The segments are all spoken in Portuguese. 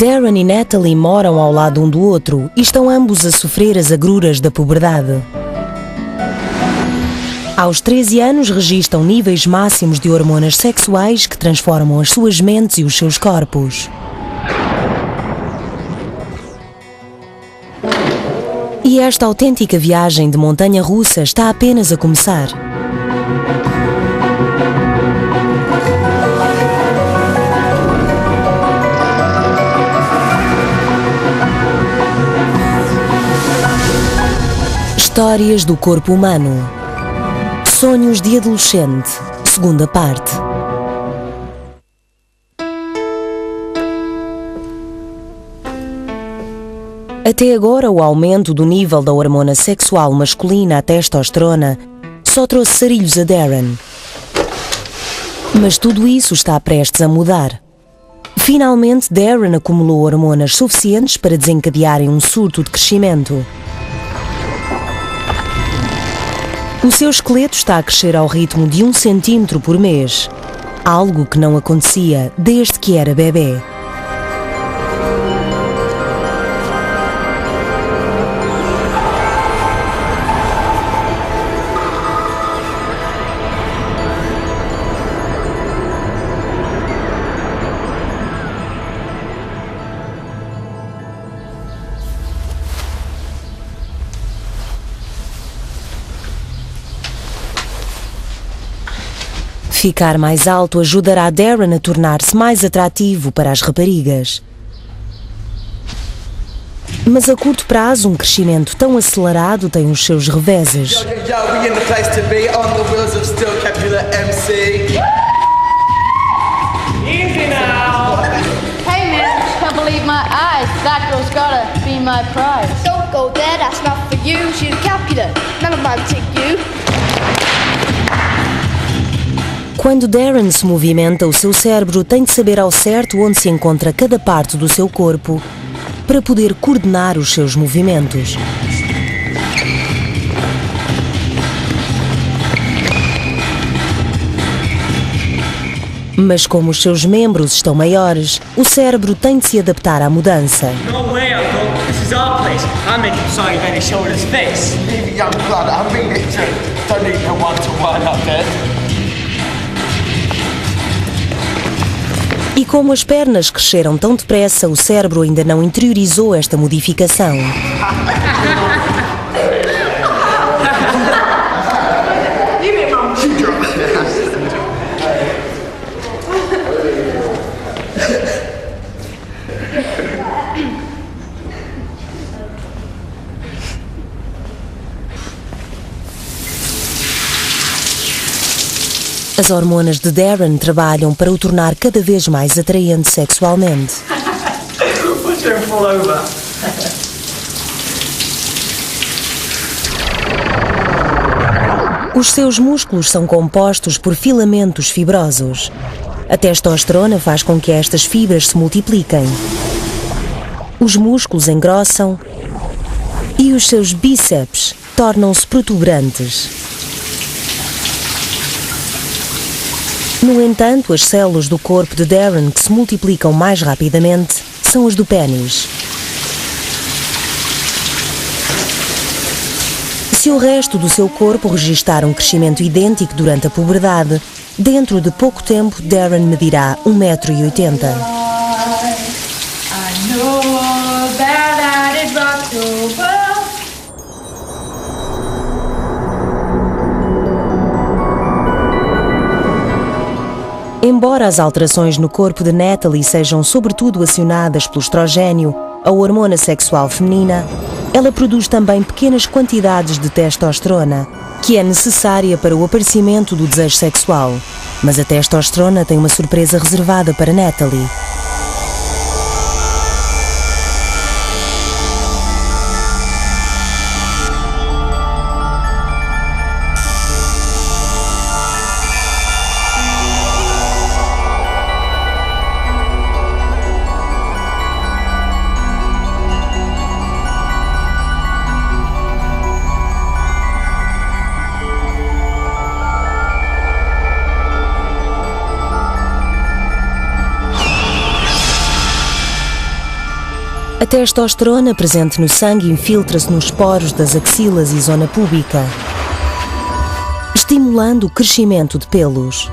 Darren e Natalie moram ao lado um do outro e estão ambos a sofrer as agruras da puberdade. Aos 13 anos registram níveis máximos de hormonas sexuais que transformam as suas mentes e os seus corpos. E esta autêntica viagem de montanha-russa está apenas a começar. Histórias do corpo humano. Sonhos de adolescente, segunda parte. Até agora, o aumento do nível da hormona sexual masculina, a testosterona, só trouxe sarilhos a Darren. Mas tudo isso está prestes a mudar. Finalmente, Darren acumulou hormonas suficientes para desencadearem um surto de crescimento. O seu esqueleto está a crescer ao ritmo de 1 centímetro por mês, algo que não acontecia desde que era bebê. Ficar mais alto ajudará Darren a tornar-se mais atrativo para as raparigas. Mas a curto prazo, um crescimento tão acelerado tem os seus reveses. Easy now! Hey man, can't believe my eyes. That girl's gotta be my prize. Don't go there, that's not for you. She's a Capulet, none of mine take you. Quando Darren se movimenta, o seu cérebro tem de saber ao certo onde se encontra cada parte do seu corpo para poder coordenar os seus movimentos. Mas como os seus membros estão maiores, o cérebro tem de se adaptar à mudança. No way, Uncle. This is our place. I meant to sorry that he showed his face. Leave young blood, I mean it too. Don't need no one-to-one up there. E como as pernas cresceram tão depressa, o cérebro ainda não interiorizou esta modificação. As hormonas de Darren trabalham para o tornar cada vez mais atraente sexualmente. Push him full over. Os seus músculos são compostos por filamentos fibrosos. A testosterona faz com que estas fibras se multipliquem. Os músculos engrossam e os seus bíceps tornam-se protuberantes. No entanto, as células do corpo de Darren que se multiplicam mais rapidamente são as do pênis. Se o resto do seu corpo registrar um crescimento idêntico durante a puberdade, dentro de pouco tempo Darren medirá 1,80 m. Embora as alterações no corpo de Natalie sejam sobretudo acionadas pelo estrogênio, a hormona sexual feminina, ela produz também pequenas quantidades de testosterona, que é necessária para o aparecimento do desejo sexual. Mas a testosterona tem uma surpresa reservada para Natalie. A testosterona presente no sangue infiltra-se nos poros das axilas e zona púbica, estimulando o crescimento de pelos.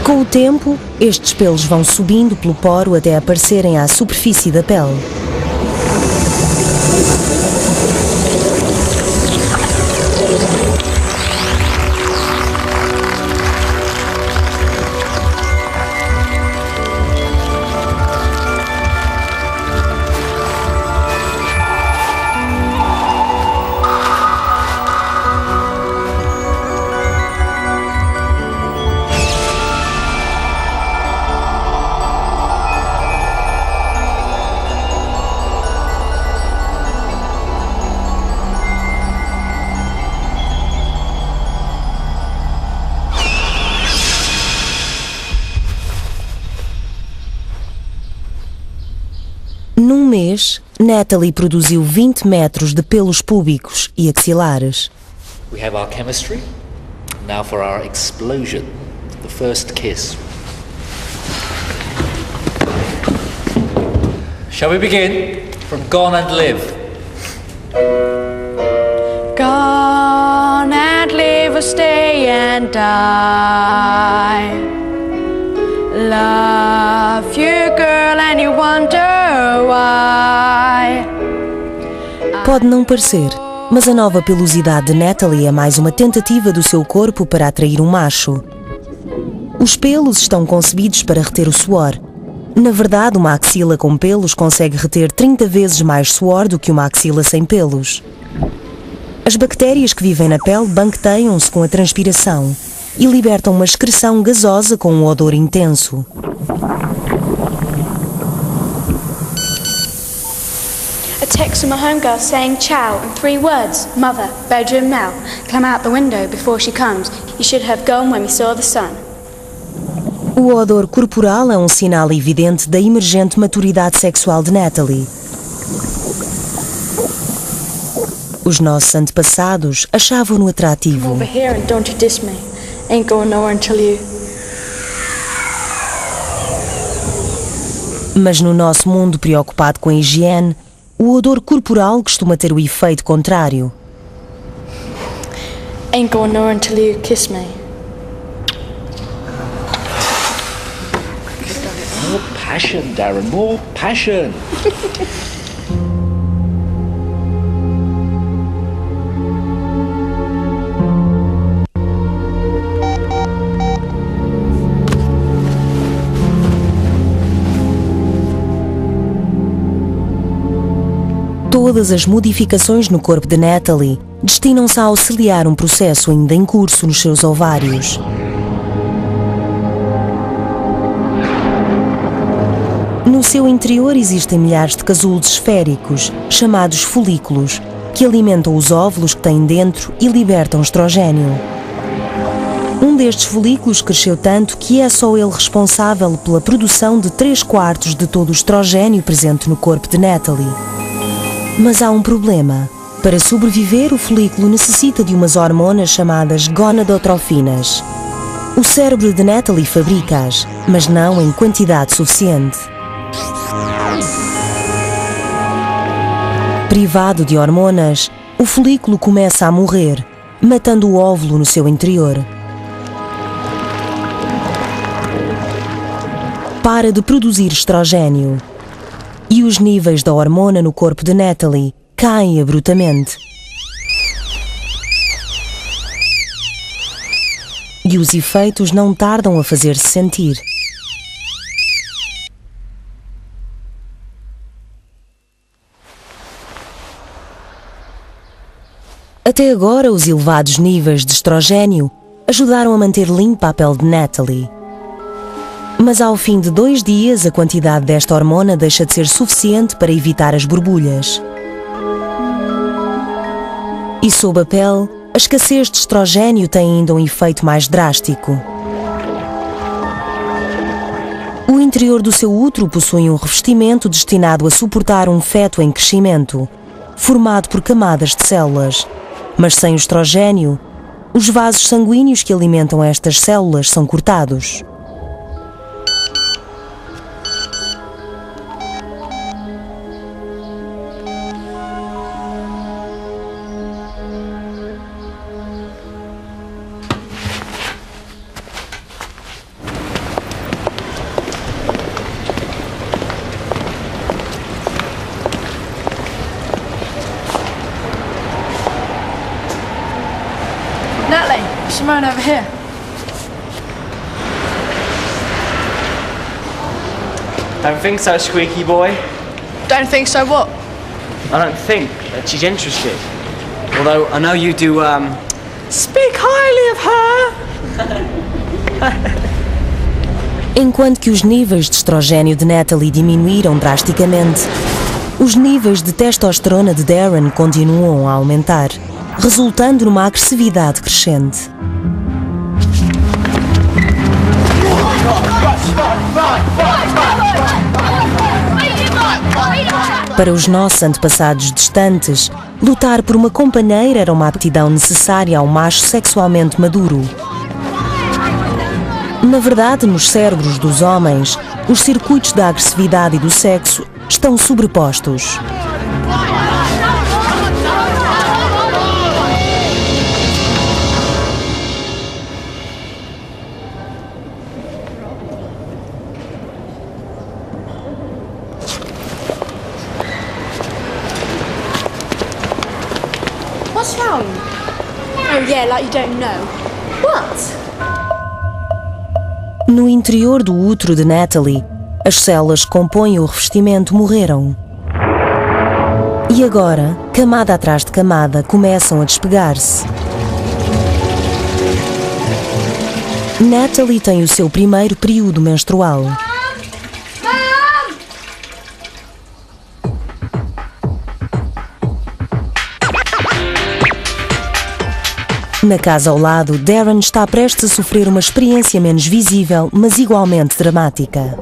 Com o tempo, estes pelos vão subindo pelo poro até aparecerem à superfície da pele. Num mês, Natalie produziu 20 metros de pelos púbicos e axilares. We have our chemistry. Now for our explosion. The first kiss. Shall we begin? From Gone and Live. Gone and live or stay and die. Love you, girl, and you wonder why. Pode não parecer, mas a nova pelosidade de Natalie é mais uma tentativa do seu corpo para atrair um macho. Os pelos estão concebidos para reter o suor. Na verdade, uma axila com pelos consegue reter 30 vezes mais suor do que uma axila sem pelos. As bactérias que vivem na pele banqueteiam-se com a transpiração e libertam uma excreção gasosa com um odor intenso. A text from a homegirl saying ciao in 3 words. Mother, bedroom Mel. Climb out the window before she comes. You should have gone when we saw the sun. O odor corporal é um sinal evidente da emergente maturidade sexual de Natalie. Os nossos antepassados achavam-no atrativo. Over here and don't you diss me. Ain't going nowhere until you... Mas no nosso mundo preocupado com a higiene, o odor corporal costuma ter o efeito contrário. Ain't going nowhere until you kiss me. More passion, Darren, more passion. Todas as modificações no corpo de Natalie destinam-se a auxiliar um processo ainda em curso nos seus ovários. No seu interior existem milhares de casulos esféricos, chamados folículos, que alimentam os óvulos que têm dentro e libertam estrogênio. Um destes folículos cresceu tanto que é só ele responsável pela produção de 3/4 de todo o estrogênio presente no corpo de Natalie. Mas há um problema. Para sobreviver, o folículo necessita de umas hormonas chamadas gonadotrofinas. O cérebro de Natalie fabrica-as, mas não em quantidade suficiente. Privado de hormonas, o folículo começa a morrer, matando o óvulo no seu interior. Para de produzir estrogênio. E os níveis da hormona no corpo de Natalie caem abruptamente. E os efeitos não tardam a fazer-se sentir. Até agora, os elevados níveis de estrogênio ajudaram a manter limpa a pele de Natalie. Mas ao fim de 2 dias, a quantidade desta hormona deixa de ser suficiente para evitar as borbulhas. E sob a pele, a escassez de estrogênio tem ainda um efeito mais drástico. O interior do seu útero possui um revestimento destinado a suportar um feto em crescimento, formado por camadas de células. Mas sem o estrogênio, os vasos sanguíneos que alimentam estas células são cortados. Simone over here. Don't think so, squeaky boy. Don't think so what? I don't think that she's interested. Although I know you do, speak highly of her. Enquanto que os níveis de estrogênio de Natalie diminuíram drasticamente, os níveis de testosterona de Darren continuam a aumentar, resultando numa agressividade crescente. Para os nossos antepassados distantes, lutar por uma companheira era uma aptidão necessária ao macho sexualmente maduro. Na verdade, nos cérebros dos homens, os circuitos da agressividade e do sexo estão sobrepostos. What's wrong? Oh yeah, like you don't know. What? No interior do útero de Natalie, as células que compõem o revestimento morreram. E agora, camada atrás de camada, começam a despegar-se. Natalie tem o seu primeiro período menstrual. Na casa ao lado, Darren está prestes a sofrer uma experiência menos visível, mas igualmente dramática.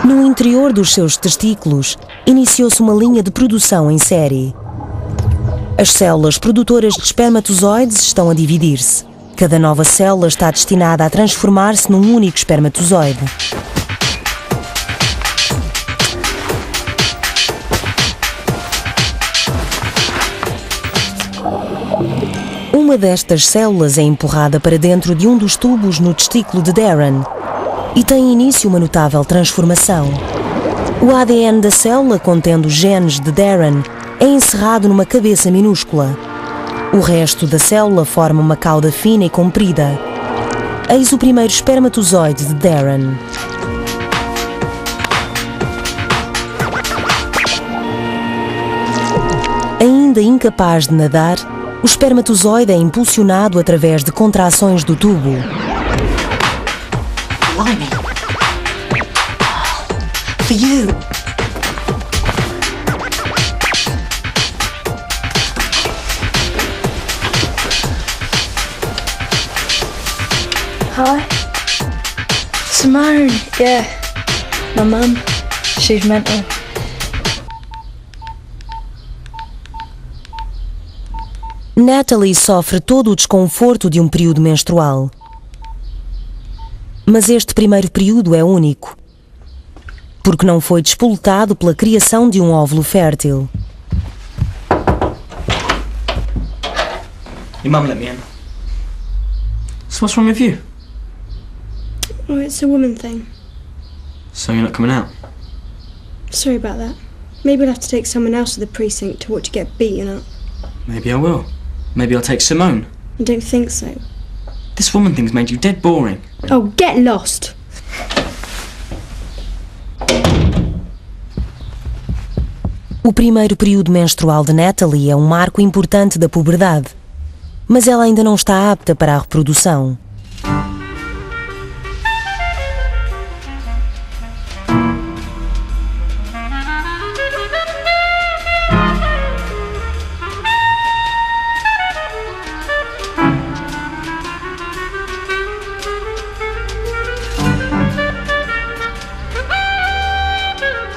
No interior dos seus testículos, iniciou-se uma linha de produção em série. As células produtoras de espermatozoides estão a dividir-se. Cada nova célula está destinada a transformar-se num único espermatozoide. Uma destas células é empurrada para dentro de um dos tubos no testículo de Darren e tem início uma notável transformação. O ADN da célula, contendo os genes de Darren, é encerrado numa cabeça minúscula. O resto da célula forma uma cauda fina e comprida. Eis o primeiro espermatozoide de Darren. Ainda incapaz de nadar, o espermatozoide é impulsionado através de contrações do tubo. Blimey. For you. Hi. Simone, yeah. My mum, she's mental. Natalie sofre todo o desconforto de um período menstrual. Mas este primeiro período é único, porque não foi despoletado pela criação de um óvulo fértil. Your mum let me in. So what's wrong with you? Oh, it's a woman thing. So you're not coming out? Sorry about that. Maybe we'll have to take someone else to the precinct to watch you get beaten up. Maybe I will. Maybe I'll take Simone. I don't think so. This woman thing's made you dead boring. Oh, get lost! O primeiro período menstrual de Natalie é um marco importante da puberdade, mas ela ainda não está apta para a reprodução.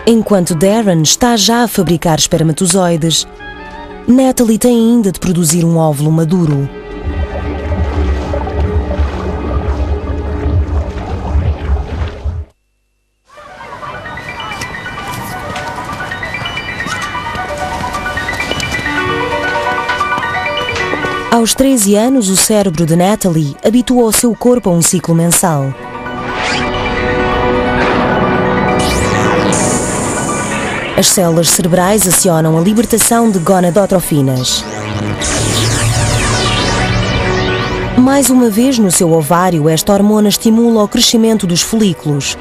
Enquanto Darren está já a fabricar espermatozoides, Natalie tem ainda de produzir um óvulo maduro. Aos 13 anos, o cérebro de Natalie habituou o seu corpo a um ciclo mensal. As células cerebrais acionam a libertação de gonadotrofinas. Mais uma vez no seu ovário, esta hormona estimula o crescimento dos folículos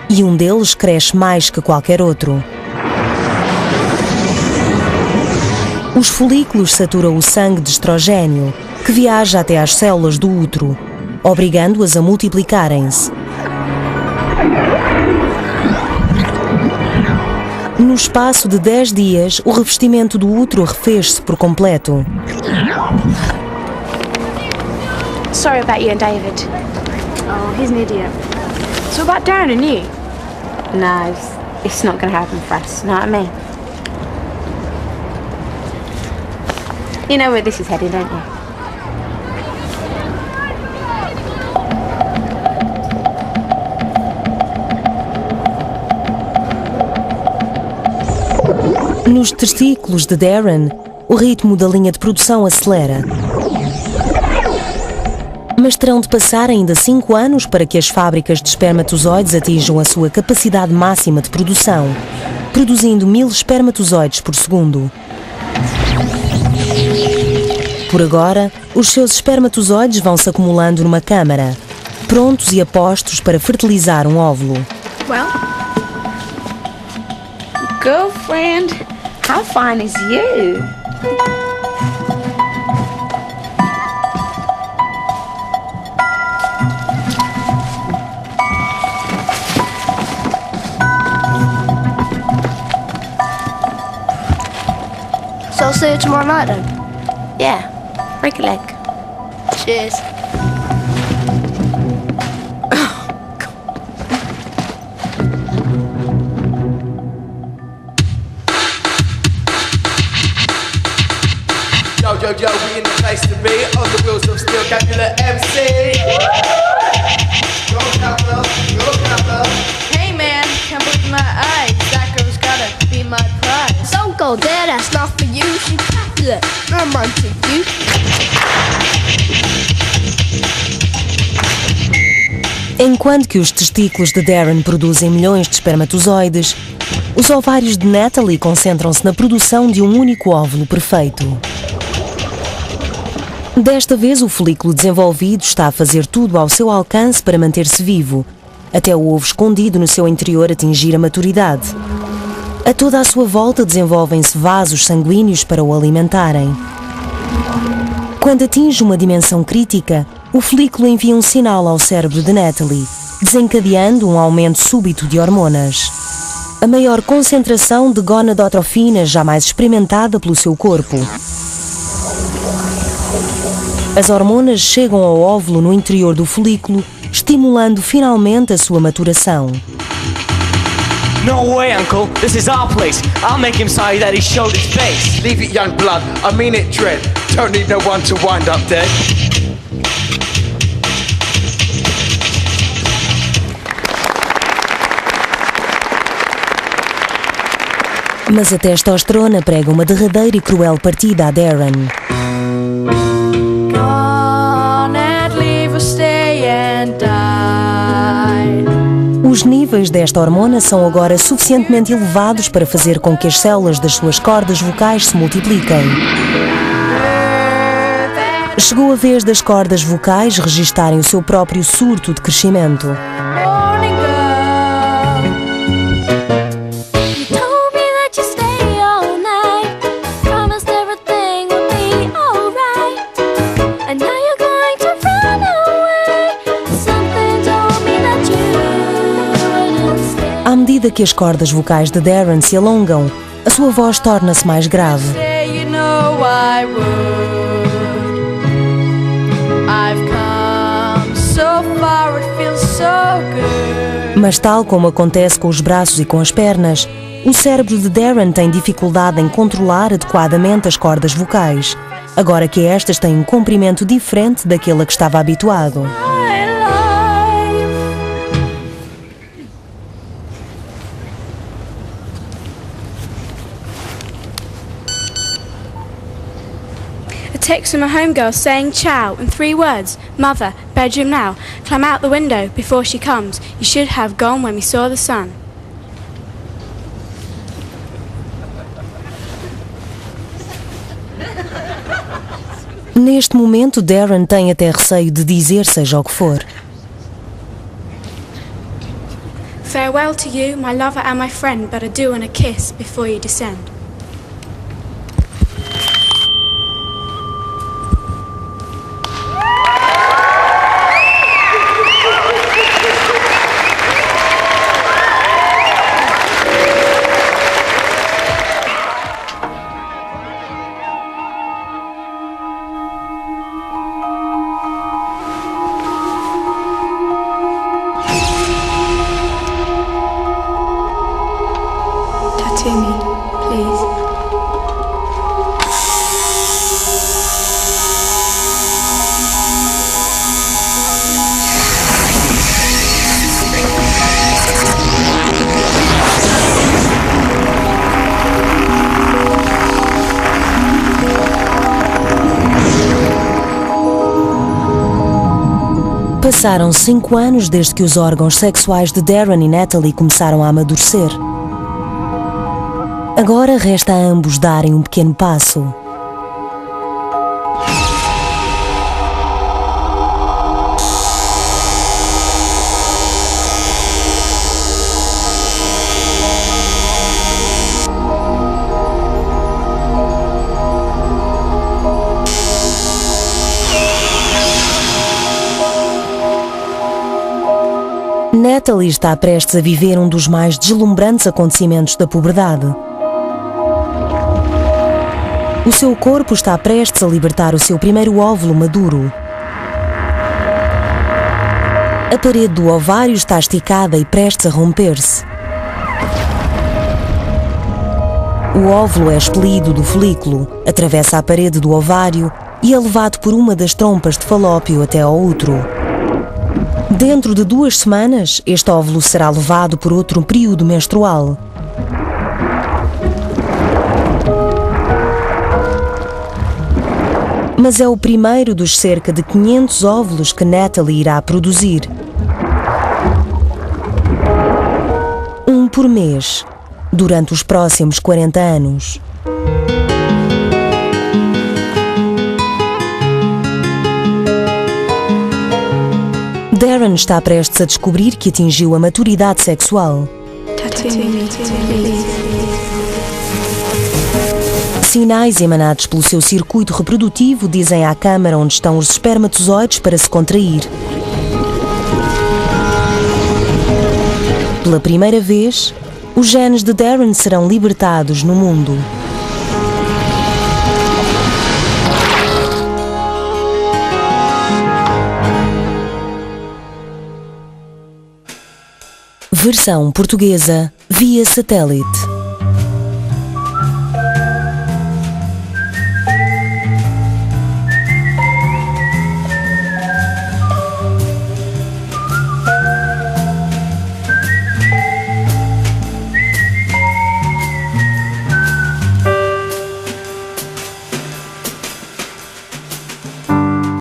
e um deles cresce mais que qualquer outro. Os folículos saturam o sangue de estrogênio, que viaja até às células do útero, obrigando-as a multiplicarem-se. No espaço de 10 dias, o revestimento do útero refez-se por completo. Sorry about you and David. Oh, he's an idiot. So about Darren and you? No, it's not going to happen for us, know what I mean? You know where this is headed, don't you? Nos testículos de Darren, o ritmo da linha de produção acelera. Mas terão de passar ainda 5 anos para que as fábricas de espermatozoides atinjam a sua capacidade máxima de produção, produzindo 1000 espermatozoides por segundo. Por agora, os seus espermatozoides vão se acumulando numa câmara, prontos e apostos para fertilizar um óvulo. Well, girlfriend, how fine is you? So I'll see you tomorrow night then. Yeah, break a leg. Cheers. Yo, we in the place to be. On the wheels of steel, Capulet MC. Go Capper, go Capper. Hey man, can't believe my eyes. That girl's gotta be my prize. Don't go there, that's not for you. She Capulet, I'm onto you. Enquanto que os testículos de Darren produzem milhões de espermatozoides, os ovários de Natalie concentram-se na produção de um único óvulo perfeito. Desta vez, o folículo desenvolvido está a fazer tudo ao seu alcance para manter-se vivo, até o ovo escondido no seu interior atingir a maturidade. A toda a sua volta desenvolvem-se vasos sanguíneos para o alimentarem. Quando atinge uma dimensão crítica, o folículo envia um sinal ao cérebro de Natalie, desencadeando um aumento súbito de hormonas. A maior concentração de gonadotrofina jamais experimentada pelo seu corpo. As hormonas chegam ao óvulo no interior do folículo, estimulando finalmente a sua maturação. No way, Uncle. This is our place. I'll make him sorry that he showed his face. Leave it, young blood. I mean it, Dread. Don't need no one to wind up dead. Mas a testosterona prega uma derradeira e cruel partida a Darren. Os níveis desta hormona são agora suficientemente elevados para fazer com que as células das suas cordas vocais se multipliquem. Chegou a vez das cordas vocais registarem o seu próprio surto de crescimento. À medida que as cordas vocais de Darren se alongam, a sua voz torna-se mais grave. Mas tal como acontece com os braços e com as pernas, o cérebro de Darren tem dificuldade em controlar adequadamente as cordas vocais, agora que estas têm um comprimento diferente daquele a que estava habituado. A text from a homegirl saying ciao in 3 words. Mother, bedroom now. Climb out the window before she comes. You should have gone when we saw the sun. Neste momento, Darren tem até receio de dizer seja o que for. Farewell to you, my lover and my friend, but a do and a kiss before you descend. To me, please. Passaram 5 anos desde que os órgãos sexuais de Darren e Natalie começaram a amadurecer. Agora resta a ambos darem um pequeno passo. Natalie está prestes a viver um dos mais deslumbrantes acontecimentos da puberdade. O seu corpo está prestes a libertar o seu primeiro óvulo maduro. A parede do ovário está esticada e prestes a romper-se. O óvulo é expelido do folículo, atravessa a parede do ovário e é levado por uma das trompas de Falópio até ao útero. Dentro de 2 semanas, este óvulo será levado por outro período menstrual. Mas é o primeiro dos cerca de 500 óvulos que Natalie irá produzir. Um por mês, durante os próximos 40 anos. Darren está prestes a descobrir que atingiu a maturidade sexual. Sinais emanados pelo seu circuito reprodutivo dizem à câmara onde estão os espermatozoides para se contrair. Pela primeira vez, os genes de Darren serão libertados no mundo. Versão portuguesa via satélite.